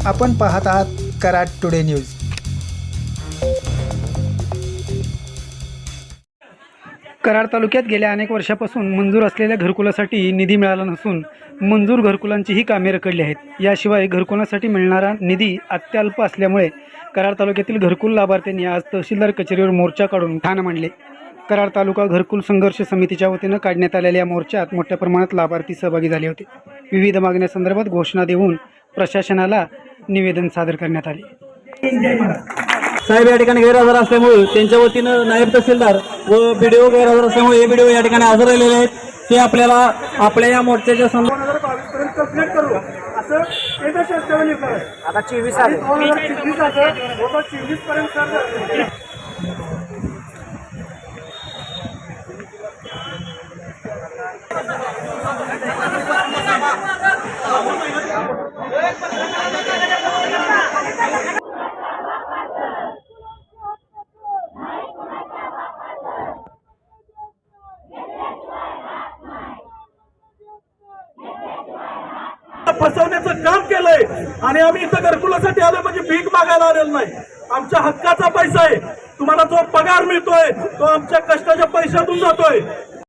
आपण पाहत आहात कराड टुडे न्यूज। कराड तालुक्यात गेल्या अनेक वर्षापासून मंजूर असलेल्या घरकुलासाठी निधी मिळाला नसून मंजूर घरकुलांचीही कामे रखडली आहेत। याशिवाय घरकुलासाठी मिळणारा निधी अत्यल्प असल्यामुळे कराड तालुक्यातील घरकुल लाभार्थ्यांनी आज तहसीलदार कचेरीवर मोर्चा काढून ठाण मांडले। कराड तालुका घरकुल संघर्ष समितीच्या वतीनं काढण्यात आलेल्या मोर्चात मोठ्या प्रमाणात लाभार्थी सहभागी झाले होते। विविध मागण्यांसंदर्भात घोषणा देऊन प्रशासनाला निवेदन सादर करण्यात आले। साहेब या ठिकाणी गैरहजर असल्यामुळे त्यांच्या वतीनं नायब तहसीलदार व बीडीओ गैरहजर असल्यामुळे हे बीडीओ या ठिकाणी हजर राहिलेले आहेत। ते आपल्याला आपल्या या मोर्चाच्या संदर्भात 2022 पर्यंत कंप्लीट करू असं केंद्र शासनाने केलं। आता 24 आले 2024 पर्यंत सर फसवण्याचं काम केलंय आणि आम्ही इथं घरकुलासाठी आलोय म्हणजे भीक मागायला आलेलो नाही। आमच्या हक्काचा पैसा आहे। तुम्हाला जो पगार मिळतोय तो आमच्या कष्टाच्या पैशातून जातोय।